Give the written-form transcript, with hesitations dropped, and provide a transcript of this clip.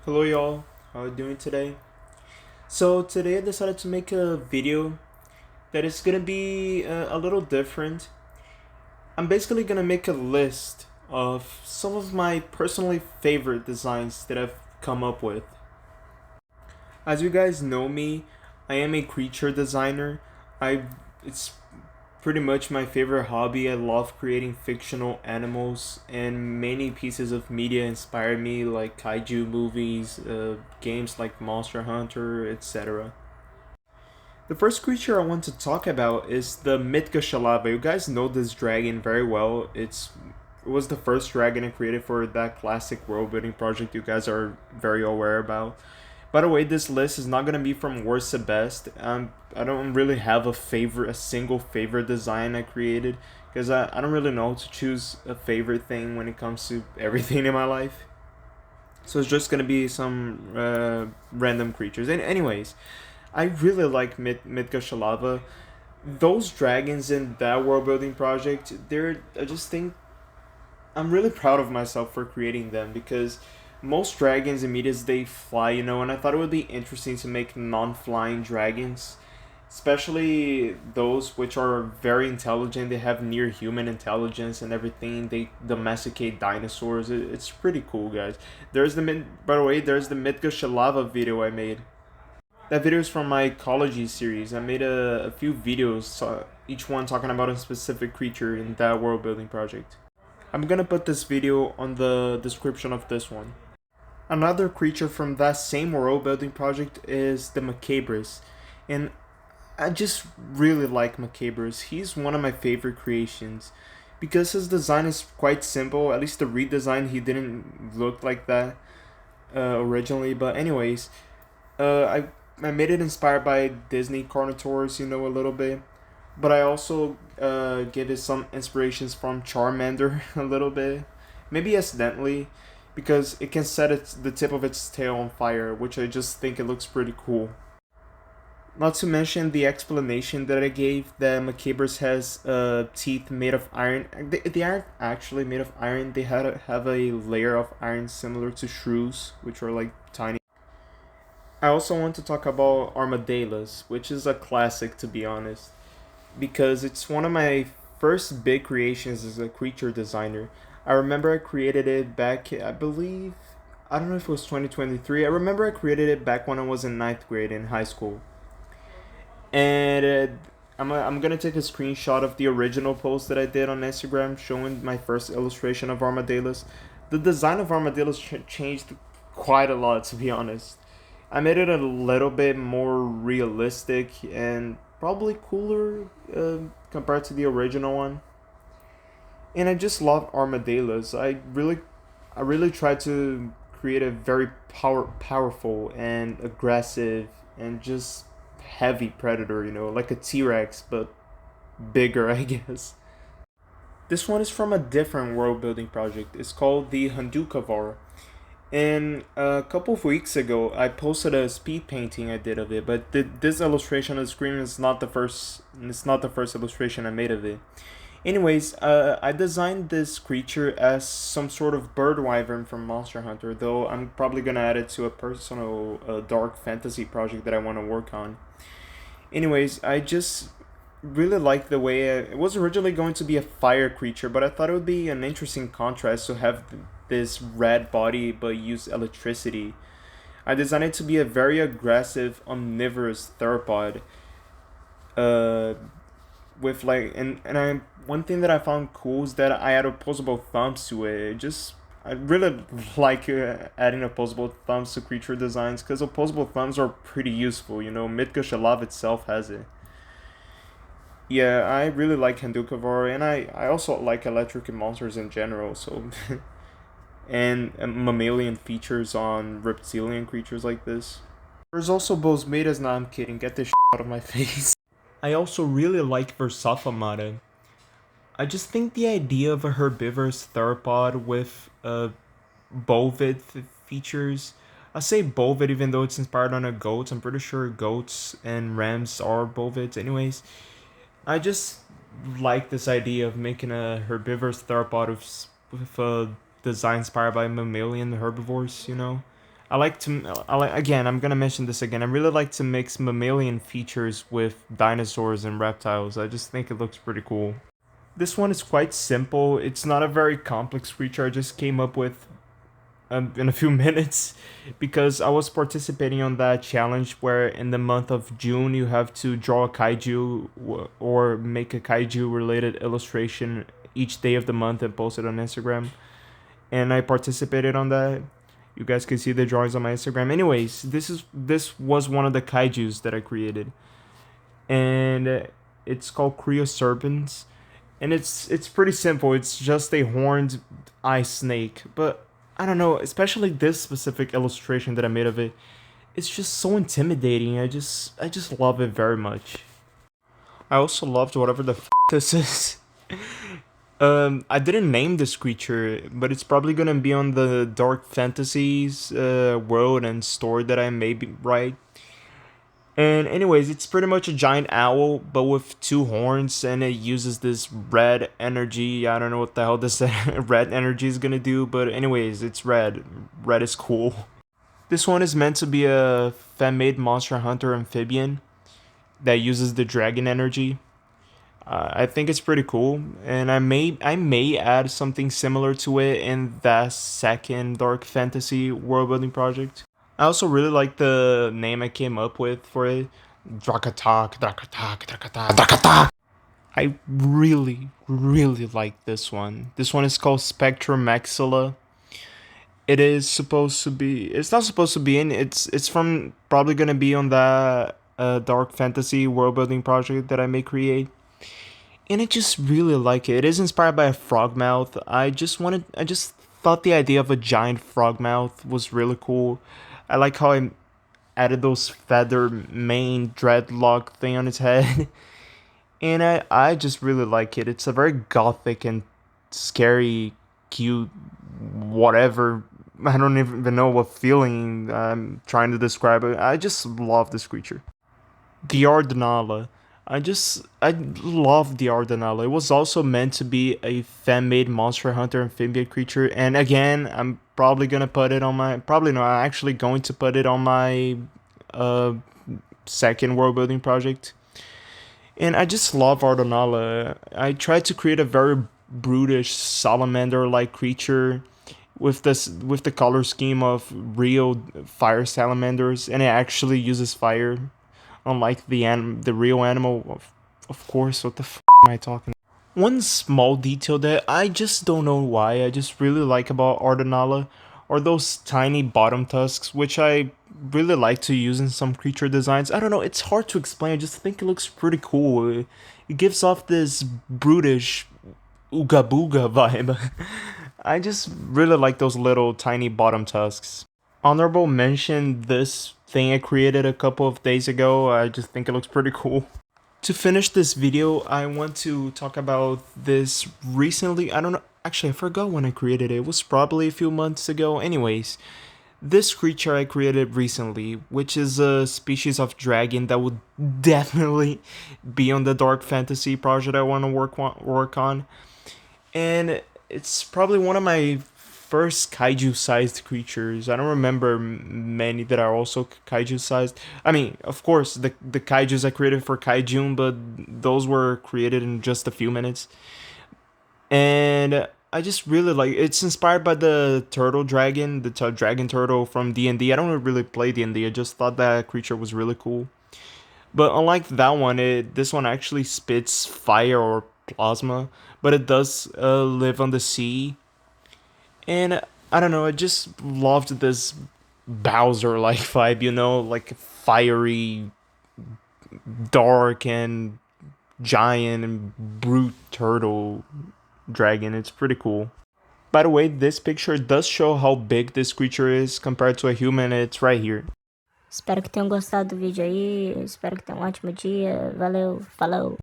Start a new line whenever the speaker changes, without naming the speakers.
Hello y'all, how are you doing today? So today I decided to make a video that is gonna be a little different. I'm basically gonna make a list of some of my personally favorite designs that I've come up with. As you guys know me, I am a creature designer. It's pretty much my favorite hobby. I love creating fictional animals, and many pieces of media inspire me, like kaiju movies, games like Monster Hunter, etc. The first creature I want to talk about is the Mitka Shalava. You guys know this dragon very well. It was the first dragon I created for that classic world building project you guys are very aware about. By the way, this list is not gonna be from worst to best. I don't really have a single favorite design I created, because I don't really know how to choose a favorite thing when it comes to everything in my life. So it's just gonna be some random creatures. And anyways, I really like Mitka Shalava. Those dragons in that world building project, I just think I'm really proud of myself for creating them, because most dragons in medias they fly, and I thought it would be interesting to make non-flying dragons, especially those which are very intelligent. They have near human intelligence and everything. They domesticate dinosaurs. It's pretty cool, guys. By the way, there's the Mitka Shalava video I made. That video is from my ecology series. I made a few videos, each one talking about a specific creature in that world building project. I'm gonna put this video on the description of this one. Another creature from that same world building project is the Mccabas, and I just really like Mccabas. He's one of my favorite creations because his design is quite simple. At least the redesign, he didn't look like that originally. But anyways, I made it inspired by Disney carnivores, a little bit. But I also gave it some inspirations from Charmander a little bit, maybe accidentally, because it can set the tip of its tail on fire, which I just think it looks pretty cool. Not to mention the explanation that I gave that Mccabas has teeth made of iron. They aren't actually made of iron. They have a layer of iron similar to shrews, which are like tiny. I also want to talk about Armadelas, which is a classic, to be honest, because it's one of my first big creations as a creature designer. I remember I created it back, I don't know if it was 2023. I remember I created it back when I was in ninth grade in high school. And I'm gonna take a screenshot of the original post that I did on Instagram showing my first illustration of Armadelas. The design of Armadelas changed quite a lot, to be honest. I made it a little bit more realistic and probably cooler compared to the original one. And I just love Armadelas. I really tried to create a very powerful and aggressive and just heavy predator, like a T-Rex, but bigger, I guess. This one is from a different world building project. It's called the Hondukavore. And a couple of weeks ago, I posted a speed painting I did of it, but this illustration on the screen is not the first. It's not the first illustration I made of it. Anyways, I designed this creature as some sort of bird wyvern from Monster Hunter, though I'm probably gonna add it to a personal dark fantasy project that I want to work on. Anyways, I just really like the way it was originally going to be a fire creature, but I thought it would be an interesting contrast to have this red body but use electricity. I designed it to be a very aggressive, omnivorous theropod. Uh, with like and I one thing that I found cool is that I add opposable thumbs to it. I really like adding opposable thumbs to creature designs because opposable thumbs are pretty useful. Mitka Shalava itself has it. Yeah, I really like Hondukavore, and I also like electric monsters in general. So and mammalian features on reptilian creatures like this. There's also Bosmedas. Nah, I'm kidding. Get this out of my face. I also really like Virsafam. I just think the idea of a herbivorous theropod with bovid features. I say bovid even though it's inspired on a goat. I'm pretty sure goats and rams are bovids. Anyways, I just like this idea of making a herbivorous theropod with a design inspired by mammalian herbivores. Again, I'm gonna mention this again. I really like to mix mammalian features with dinosaurs and reptiles. I just think it looks pretty cool. This one is quite simple. It's not a very complex creature. I just came up with in a few minutes because I was participating on that challenge where in the month of June you have to draw a kaiju or make a kaiju related illustration each day of the month and post it on Instagram. And I participated on that. You guys can see the drawings on my Instagram. Anyways, this was one of the kaijus that I created, and it's called Creoserpents, and it's pretty simple. It's just a horned ice snake, but I don't know, especially this specific illustration that I made of it. It's just so intimidating. I just love it very much. I also loved whatever the this is. I didn't name this creature, but it's probably gonna be on the Dark Fantasies world and story that I made, right? And anyways, it's pretty much a giant owl, but with two horns, and it uses this red energy. I don't know what the hell this red energy is gonna do, but anyways, it's red. Red is cool. This one is meant to be a fan-made monster hunter amphibian that uses the dragon energy. I think it's pretty cool, and I may add something similar to it in that second dark fantasy world building project. I also really like the name I came up with for it, Drakatak, Drakatak, Drakatak, Drakatak. I really like this one. This one is called Spectrum Maxilla. It is supposed to be. It's not supposed to be in. It's from probably gonna be on that dark fantasy world building project that I may create, and I just really like it. It is inspired by a frog mouth. I just thought the idea of a giant frog mouth was really cool. I like how I added those feather mane dreadlock thing on its head, and I just really like it. It's a very gothic and scary, cute, whatever. I don't even know what feeling I'm trying to describe it. I just love this creature. The Ardanella. I love the Ardanella. It was also meant to be a fan-made monster hunter amphibian creature, and again, I'm probably gonna put it on my probably not I'm actually going to put it on my uh second world building project. And I just love Ardanella. I tried to create a very brutish salamander like creature with the color scheme of real fire salamanders, and it actually uses fire unlike the real animal. Of course, what the am I talking? One small detail that I just don't know why I just really like about Ardanella are those tiny bottom tusks, which I really like to use in some creature designs. I don't know, it's hard to explain. I just think it looks pretty cool. It gives off this brutish ooga booga vibe. I just really like those little tiny bottom tusks. Honorable mention, this thing I created a couple of days ago. I just think it looks pretty cool. To finish this video, I want to talk about this recently. I don't know, actually I forgot when I created it. It was probably a few months ago. Anyways, this creature I created recently, which is a species of dragon that would definitely be on the dark fantasy project I want to work on. And it's probably one of my first kaiju-sized creatures. I don't remember many that are also kaiju-sized. I mean, of course, the kaijus I created for Kaijun, but those were created in just a few minutes. And I just really like it's inspired by the turtle dragon, the dragon turtle from D&D. I don't really play D&D. I just thought that creature was really cool. But unlike that one, this one actually spits fire or plasma, but it does live on the sea. And I don't know, I just loved this Bowser like vibe, like fiery, dark, and giant and brute turtle dragon. It's pretty cool. By the way, this picture does show how big this creature is compared to a human. It's right here.
Espero que tenham gostado do vídeo aí. Espero que tenham um ótimo dia. Valeu, falou!